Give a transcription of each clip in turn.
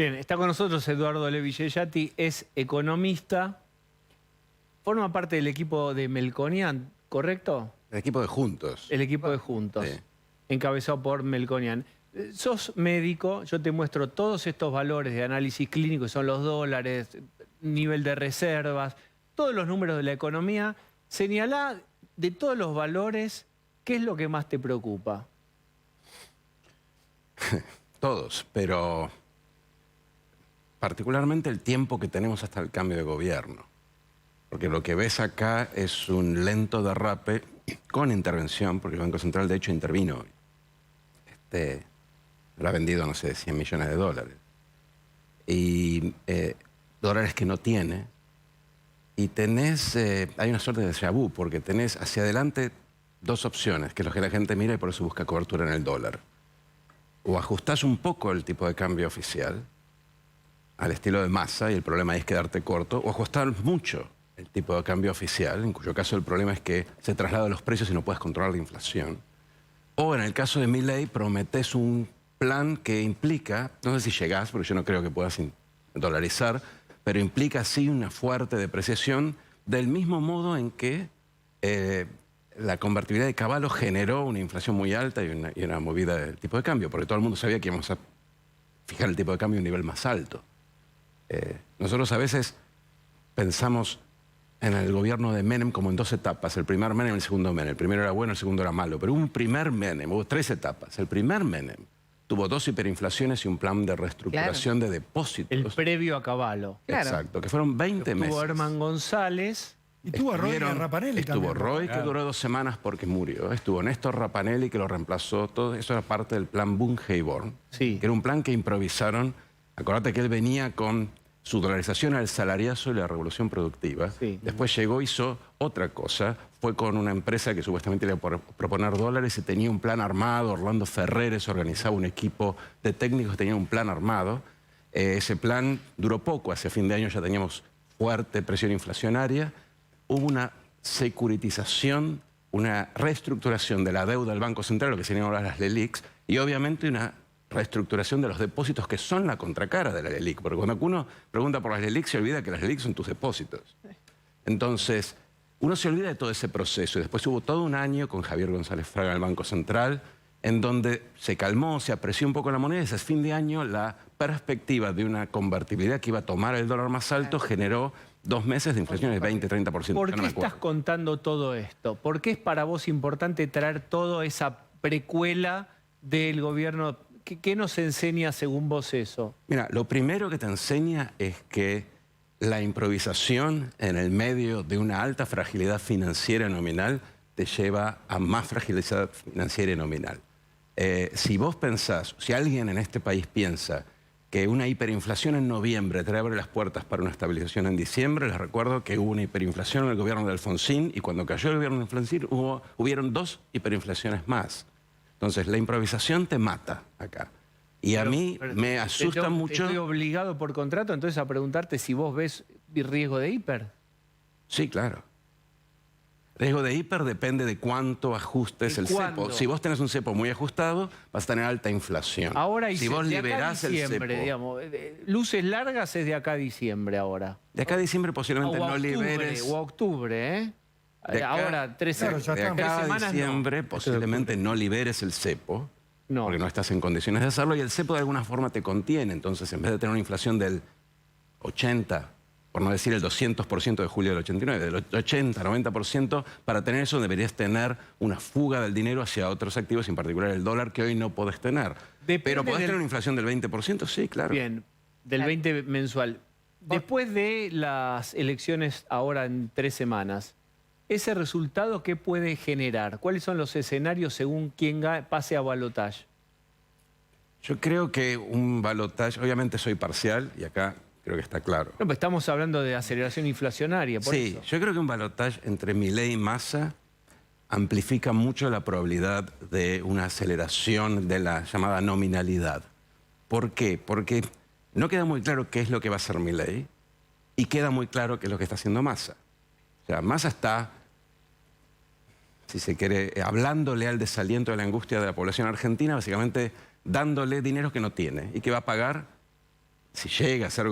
Bien, está con nosotros Eduardo Levi Yeyati, es economista, forma parte del equipo de Melconian, ¿correcto? El equipo de Juntos. El equipo de Juntos, Sí. encabezado por Melconian. Sos médico, yo te muestro todos estos valores de análisis clínico, que son los dólares, nivel de reservas, todos los números de la economía. Señalá de todos los valores, ¿qué es lo que más te preocupa? Todos, pero particularmente el tiempo que tenemos hasta el cambio de gobierno. Porque lo que ves acá es un lento derrape con intervención, porque el Banco Central de hecho intervino hoy. Lo ha vendido, no sé, 100 millones de dólares. Y dólares que no tiene. Y tenés, hay una suerte de déjà vu, porque tenés hacia adelante dos opciones, que es lo que la gente mira y por eso busca cobertura en el dólar. O ajustás un poco el tipo de cambio oficial, al estilo de Massa, y el problema ahí es quedarte corto, o ajustás mucho el tipo de cambio oficial, en cuyo caso el problema es que se trasladan los precios y no puedes controlar la inflación. O en el caso de Milei, prometés un plan que implica, no sé si llegás, porque yo no creo que puedas dolarizar, pero implica sí una fuerte depreciación, del mismo modo en que la convertibilidad de Cavallo generó una inflación muy alta y una movida del tipo de cambio, porque todo el mundo sabía que íbamos a fijar el tipo de cambio a un nivel más alto. Nosotros a veces pensamos en el gobierno de Menem como en dos etapas, el primer Menem y el segundo Menem. El primero era bueno, el segundo era malo, pero hubo un primer Menem, hubo tres etapas. El primer Menem tuvo dos hiperinflaciones y un plan de reestructuración de depósitos. El previo a Cavallo. Exacto, que fueron 20 meses. Tuvo Herman González. Y tuvo a Roy Rapanelli también. Estuvo Roy, que duró 2 semanas porque murió. Estuvo Néstor Rapanelli, que lo reemplazó. Todo eso era parte del plan Boone-Hayborn, Sí. que era un plan que improvisaron. Acordate que él venía con su dolarización al salariazo y la revolución productiva. Sí. Después llegó, hizo otra cosa. Fue con una empresa que supuestamente le iba a proponer dólares y tenía un plan armado. Orlando Ferreres organizaba un equipo de técnicos, tenía un plan armado. Ese plan duró poco. Hacia fin de año ya teníamos fuerte presión inflacionaria. Hubo una securitización, una reestructuración de la deuda del Banco Central, lo que serían ahora las LELIQs, y obviamente una reestructuración de los depósitos que son la contracara de la LELIQ. Porque cuando uno pregunta por las LELIQ se olvida que las LELIQ son tus depósitos. Entonces, uno se olvida de todo ese proceso. Y después hubo todo un año con Javier González Fraga en el Banco Central, en donde se calmó, se apreció un poco la moneda. Y ese fin de año la perspectiva de una convertibilidad que iba a tomar el dólar más alto generó 2 meses de inflación del 20-30%. ¿Por qué estás contando todo esto? ¿Por qué es para vos importante traer toda esa precuela del gobierno? ¿Qué nos enseña según vos eso? Mira, lo primero que te enseña es que la improvisación en el medio de una alta fragilidad financiera nominal te lleva a más fragilidad financiera y nominal. Si vos pensás, si alguien en este país piensa que una hiperinflación en noviembre te abre las puertas para una estabilización en diciembre, les recuerdo que hubo una hiperinflación en el gobierno de Alfonsín y cuando cayó el gobierno de Alfonsín hubieron 2 hiperinflaciones más. Entonces, la improvisación te mata acá. Y a mí me asusta mucho... Estoy obligado por contrato entonces a preguntarte si vos ves riesgo de hiper. Sí, claro. Riesgo de hiper depende de cuánto ajustes el cepo. Si vos tenés un cepo muy ajustado, vas a tener alta inflación. Ahora y si vos liberás el cepo... digamos, luces largas es de acá a diciembre ahora. De acá a diciembre posiblemente no liberes... O a octubre, ¿eh? Ahora, 3 semanas. De acá a diciembre posiblemente no liberes el cepo, porque no estás en condiciones de hacerlo, y el cepo de alguna forma te contiene. Entonces, en vez de tener una inflación del 80%, por no decir el 200% de julio del 89, del 80, 90%, para tener eso deberías tener una fuga del dinero hacia otros activos, en particular el dólar, que hoy no podés tener. Pero podés tener una inflación del 20%, sí, claro. Bien, del 20 mensual. Después de las elecciones ahora en 3 semanas, ¿ese resultado qué puede generar? ¿Cuáles son los escenarios según quién pase a balotaje? Yo creo que un balotaje, obviamente soy parcial y acá creo que está claro. No, pues estamos hablando de aceleración inflacionaria, por eso. Yo creo que un balotaje entre Milei y Massa amplifica mucho la probabilidad de una aceleración de la llamada nominalidad. ¿Por qué? Porque no queda muy claro qué es lo que va a hacer Milei y queda muy claro qué es lo que está haciendo Massa. O sea, Massa está, si se quiere, hablándole al desaliento de la angustia de la población argentina, básicamente dándole dinero que no tiene y que va a pagar si llega a ser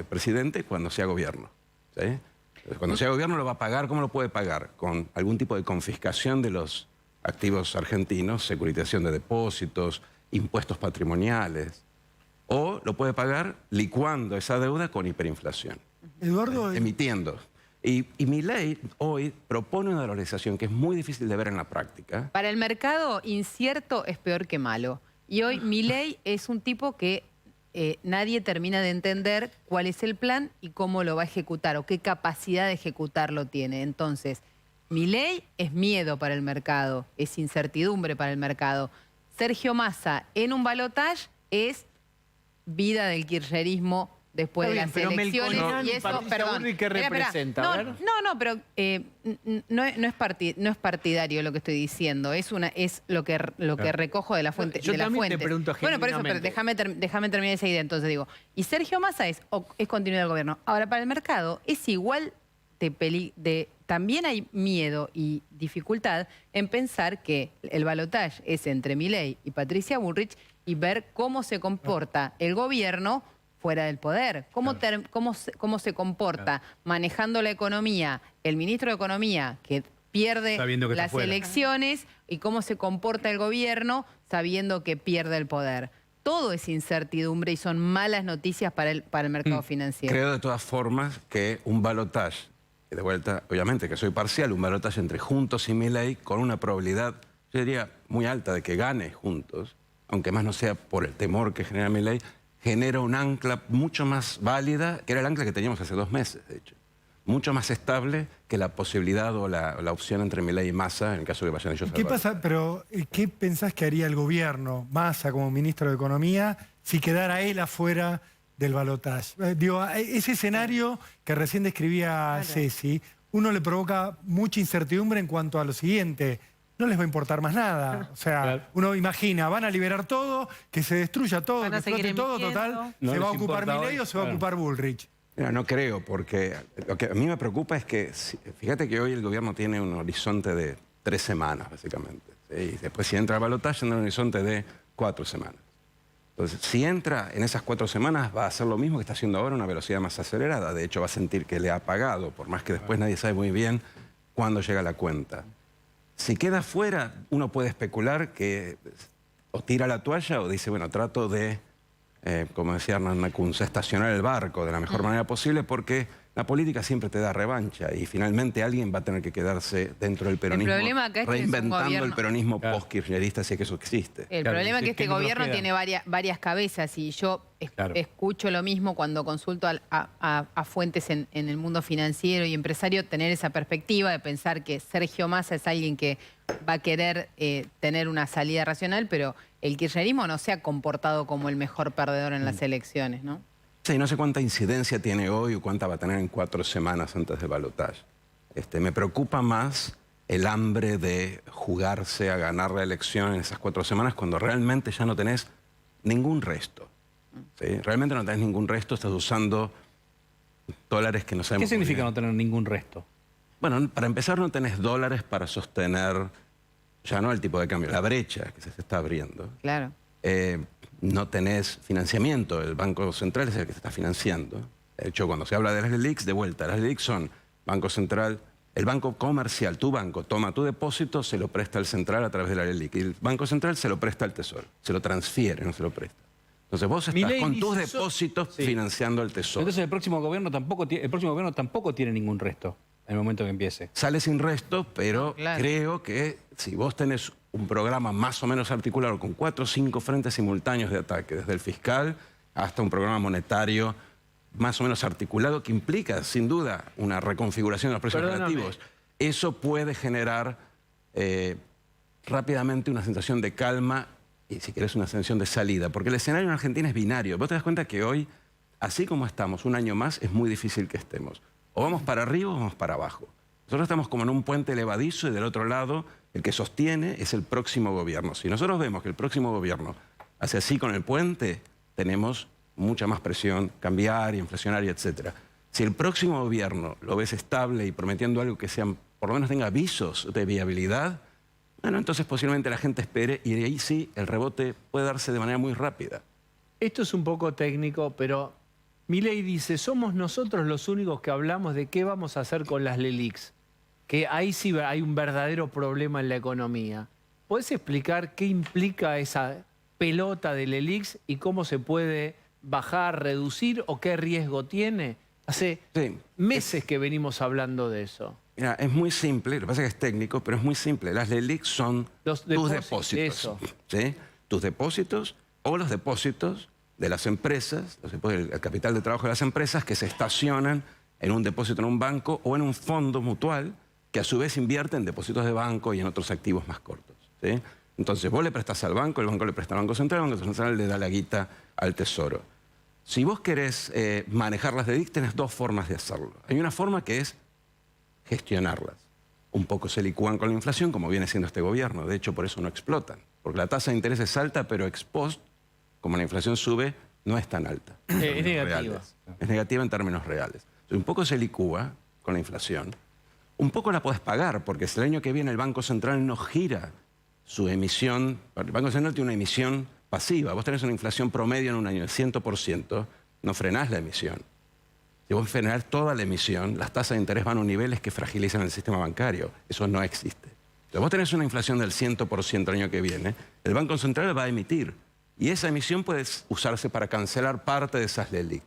presidente, cuando sea gobierno. ¿Sí? Cuando sea gobierno lo va a pagar. ¿Cómo lo puede pagar? Con algún tipo de confiscación de los activos argentinos, securitización de depósitos, impuestos patrimoniales. O lo puede pagar licuando esa deuda con hiperinflación. Eduardo... Emitiendo. Y Milei hoy propone una dolarización que es muy difícil de ver en la práctica. Para el mercado, incierto es peor que malo. Y hoy Milei es un tipo que nadie termina de entender cuál es el plan y cómo lo va a ejecutar o qué capacidad de ejecutarlo tiene. Entonces, Milei es miedo para el mercado, es incertidumbre para el mercado. Sergio Massa en un balotaje es vida del kirchnerismo después de las elecciones. Y eso, perdón. ¿Qué representa? No, pero no es partidario lo que estoy diciendo. Es lo que recojo de la fuente. Yo también te pregunto bueno, por eso, pero déjame terminar esa idea. Entonces digo, y Sergio Massa es continuidad del gobierno. Ahora, para el mercado es igual también hay miedo y dificultad en pensar que el balotaje es entre Milei y Patricia Bullrich y ver cómo se comporta el gobierno fuera del poder. ¿Cómo se comporta manejando la economía el ministro de Economía que pierde las elecciones y cómo se comporta el gobierno sabiendo que pierde el poder? Todo es incertidumbre y son malas noticias para el mercado financiero. Creo de todas formas que un balotaje, de vuelta, obviamente que soy parcial, un balotaje entre Juntos y Milei con una probabilidad, yo diría, muy alta de que gane Juntos, aunque más no sea por el temor que genera Milei, genera un ancla mucho más válida, que era el ancla que teníamos hace 2 meses, de hecho. Mucho más estable que la posibilidad o la opción entre Milei y Massa en el caso de que vayan ellos a ¿Qué pasa? Pero, ¿qué pensás que haría el gobierno, Massa como ministro de Economía, si quedara él afuera del balotaje? Digo, ese escenario que recién describía Ceci, uno le provoca mucha incertidumbre en cuanto a lo siguiente. No les va a importar más nada. O sea, uno imagina, van a liberar todo, que se destruya todo, que explote todo, total. ¿Se va a ocupar Milei o se va a ocupar Bullrich? Mira, no creo, porque lo que a mí me preocupa es que, fíjate que hoy el gobierno tiene un horizonte de 3 semanas, básicamente. ¿Sí? Y después si entra al balotaje tendrá un horizonte de 4 semanas. Entonces, si entra en esas 4 semanas, va a hacer lo mismo que está haciendo ahora a una velocidad más acelerada. De hecho, va a sentir que le ha pagado, por más que después nadie sabe muy bien cuándo llega la cuenta. Si queda fuera, uno puede especular que o tira la toalla o dice, bueno, trato de, como decía Hernán Lacunza, estacionar el barco de la mejor manera posible, porque la política siempre te da revancha y finalmente alguien va a tener que quedarse dentro del peronismo, el problema acá es que reinventando el peronismo post-kirchnerista, si es que eso existe. El problema es que este gobierno tiene varias cabezas y yo escucho lo mismo cuando consulto a fuentes en el mundo financiero y empresario, tener esa perspectiva de pensar que Sergio Massa es alguien que va a querer tener una salida racional, pero el kirchnerismo no se ha comportado como el mejor perdedor en las elecciones, ¿no? Sí, no sé cuánta incidencia tiene hoy o cuánta va a tener en 4 semanas antes del balotaje. Me preocupa más el hambre de jugarse a ganar la elección en esas 4 semanas cuando realmente ya no tenés ningún resto. ¿Sí? Realmente no tenés ningún resto, estás usando dólares que no sabemos. ¿Qué significa no tener ningún resto? Bueno, para empezar no tenés dólares para sostener ya no el tipo de cambio, la brecha que se está abriendo. Claro. No tenés financiamiento, el Banco Central es el que se está financiando. De hecho, cuando se habla de las LELIQs, de vuelta, las LELIQs son Banco Central, el Banco Comercial, tu banco toma tu depósito, se lo presta al Central a través de la LELIQ. Y el Banco Central se lo presta al Tesoro, se lo transfiere, no se lo presta. Entonces vos estás con tus depósitos financiando el Tesoro. Entonces el próximo gobierno tampoco tiene ningún resto en el momento que empiece. Sale sin resto, pero creo que si vos tenés un programa más o menos articulado con 4 o 5 frentes simultáneos de ataque, desde el fiscal hasta un programa monetario más o menos articulado que implica, sin duda, una reconfiguración de los precios relativos, eso puede generar rápidamente una sensación de calma y, si querés, una sensación de salida. Porque el escenario en Argentina es binario. Vos te das cuenta que hoy, así como estamos un año más, es muy difícil que estemos. O vamos para arriba o vamos para abajo. Nosotros estamos como en un puente levadizo y del otro lado el que sostiene es el próximo gobierno. Si nosotros vemos que el próximo gobierno hace así con el puente, tenemos mucha más presión cambiaria, inflacionaria, etc. Si el próximo gobierno lo ves estable y prometiendo algo que sean, por lo menos tenga avisos de viabilidad, bueno, entonces posiblemente la gente espere y de ahí sí el rebote puede darse de manera muy rápida. Esto es un poco técnico, pero Milei dice, somos nosotros los únicos que hablamos de qué vamos a hacer con las LELIQs, que ahí sí hay un verdadero problema en la economía. ¿Podés explicar qué implica esa pelota de LELIQs y cómo se puede bajar, reducir o qué riesgo tiene? Hace meses que venimos hablando de eso. Mira, es muy simple, lo que pasa es que es técnico, pero es muy simple. Las LELIQs son tus depósitos. Eso. ¿Sí? Tus depósitos o los depósitos de las empresas, el capital de trabajo de las empresas que se estacionan en un depósito en un banco o en un fondo mutual que a su vez invierte en depósitos de banco y en otros activos más cortos. ¿Sí? Entonces vos le prestás al banco, el banco le presta al Banco Central, el Banco Central le da la guita al Tesoro. Si vos querés manejar las LELIQs, tenés dos formas de hacerlo. Hay una forma que es gestionarlas. Un poco se licúan con la inflación, como viene siendo este gobierno. De hecho, por eso no explotan. Porque la tasa de interés es alta, pero ex post, como la inflación sube, no es tan alta. Es negativa. Reales. Es negativa en términos reales. Entonces, un poco se licúa con la inflación. Un poco la podés pagar, porque si el año que viene el Banco Central no gira su emisión, el Banco Central tiene una emisión pasiva. Vos tenés una inflación promedio en un año del 100%, no frenás la emisión. Si vos frenás toda la emisión, las tasas de interés van a niveles que fragilizan el sistema bancario. Eso no existe. Si vos tenés una inflación del 100% el año que viene, el Banco Central va a emitir. Y esa emisión puede usarse para cancelar parte de esas LELIQ.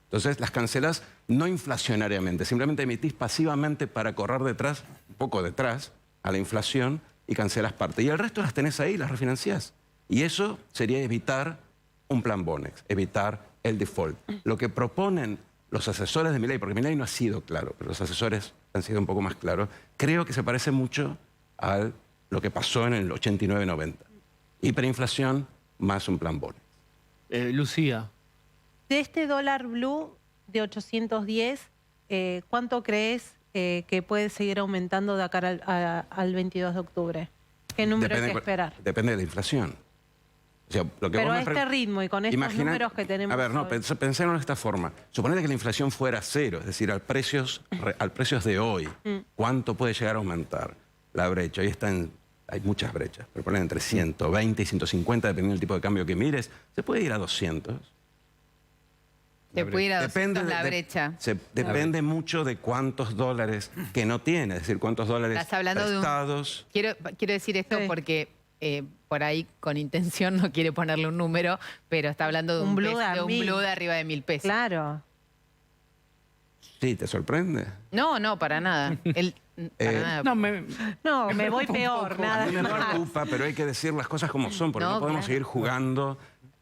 Entonces las cancelás no inflacionariamente, simplemente emitís pasivamente para correr detrás, un poco detrás, a la inflación y cancelas parte. Y el resto las tenés ahí, las refinanciás. Y eso sería evitar un plan Bonex, evitar el default. Lo que proponen los asesores de Milei, porque Milei no ha sido claro, pero los asesores han sido un poco más claros, creo que se parece mucho a lo que pasó en el 89-90. Hiperinflación más un plan Bonex. Lucía. De este dólar blue de 810, ¿cuánto crees que puede seguir aumentando de acá al 22 de octubre? ¿Qué número hay que esperar? Depende de la inflación. O sea, lo que pero a este ritmo y con estos números que tenemos. A ver, no, hoy. pensémoslo de esta forma. Suponete que la inflación fuera cero, es decir, al precios de hoy, ¿cuánto puede llegar a aumentar la brecha? Hoy hay muchas brechas, pero ponen entre 120 y 150, dependiendo del tipo de cambio que mires. Se puede ir a 200. Se puede ir a 200 la brecha. Depende mucho de cuántos dólares que no tiene, es decir, cuántos dólares Estás hablando prestados. Quiero decir esto Sí. porque por ahí con intención no quiere ponerle un número, pero está hablando de un blue blue de arriba de 1.000 pesos. Claro. Sí, ¿te sorprende? No, para nada. Para nada. No, me voy peor, nada A mí me más. preocupa, pero hay que decir las cosas como son, porque no podemos claro. seguir jugando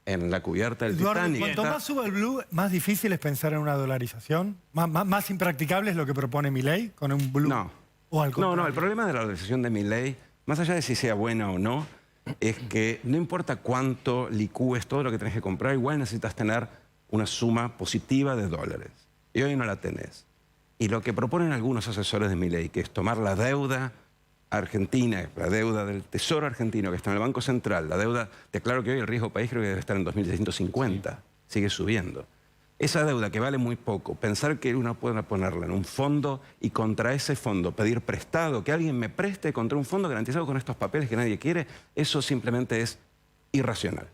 en la cubierta del Eduardo, Titanic. cuanto más suba el blue, más difícil es pensar en una dolarización. Más impracticable es lo que propone Milei con un blue. No. O al contrario. No, el problema de la dolarización de Milei, más allá de si sea buena o no, es que no importa cuánto licúes todo lo que tenés que comprar, igual necesitas tener una suma positiva de dólares. Y hoy no la tenés. Y lo que proponen algunos asesores de Milei, que es tomar la deuda argentina, la deuda del Tesoro argentino que está en el Banco Central, la deuda, te aclaro que hoy el riesgo país creo que debe estar en 2.650, sigue subiendo. Esa deuda que vale muy poco, pensar que uno puede ponerla en un fondo y contra ese fondo pedir prestado, que alguien me preste contra un fondo garantizado con estos papeles que nadie quiere, eso simplemente es irracional.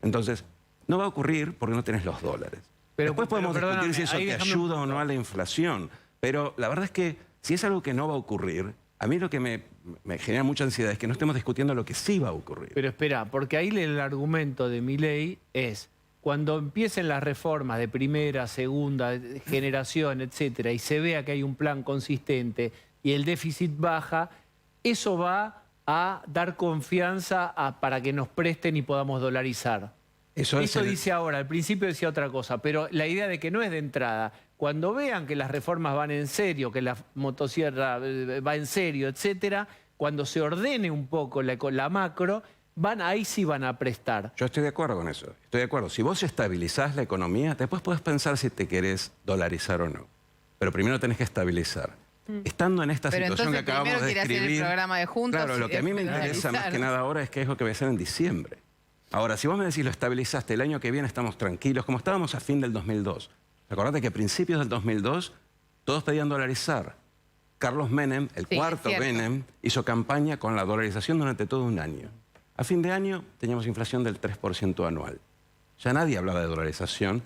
Entonces, no va a ocurrir porque no tenés los dólares. Después podemos discutir si eso te ayuda o no a la inflación, pero la verdad es que si es algo que no va a ocurrir, a mí lo que me genera mucha ansiedad es que no estemos discutiendo lo que sí va a ocurrir. Pero espera, porque ahí el argumento de Milei es cuando empiecen las reformas de primera, segunda generación, etcétera, y se vea que hay un plan consistente y el déficit baja, eso va a dar confianza para que nos presten y podamos dolarizar. Eso dice ahora, al principio decía otra cosa, pero la idea de que no es de entrada. Cuando vean que las reformas van en serio, que la motosierra va en serio, etcétera, cuando se ordene un poco la macro, ahí sí van a prestar. Yo estoy de acuerdo con eso, estoy de acuerdo. Si vos estabilizás la economía, después podés pensar si te querés dolarizar o no. Pero primero tenés que estabilizar. Estando en esta situación que acabamos de describir... El programa de juntos. Claro, lo que a mí me interesa más que nada ahora es qué es lo que voy a hacer en diciembre. Ahora, si vos me decís lo estabilizaste, el año que viene estamos tranquilos, como estábamos a fin del 2002. Acordate que a principios del 2002 todos pedían dolarizar. Carlos Menem, el cuarto Menem, hizo campaña con la dolarización durante todo un año. A fin de año teníamos inflación del 3% anual. ya nadie hablaba de dolarización.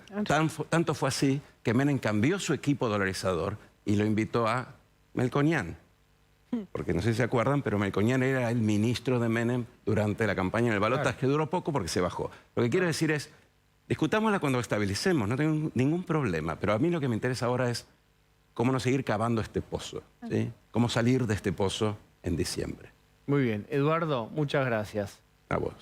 Tanto fue así que Menem cambió su equipo dolarizador y lo invitó a Melconian. Porque no sé si se acuerdan, pero Melconian era el ministro de Menem durante la campaña en el balotaje, que duró poco porque se bajó. Lo que quiero decir es, discutámosla cuando estabilicemos, no tengo ningún problema, pero a mí lo que me interesa ahora es cómo no seguir cavando este pozo, ¿sí? Cómo salir de este pozo en diciembre. Muy bien. Eduardo, muchas gracias. A vos.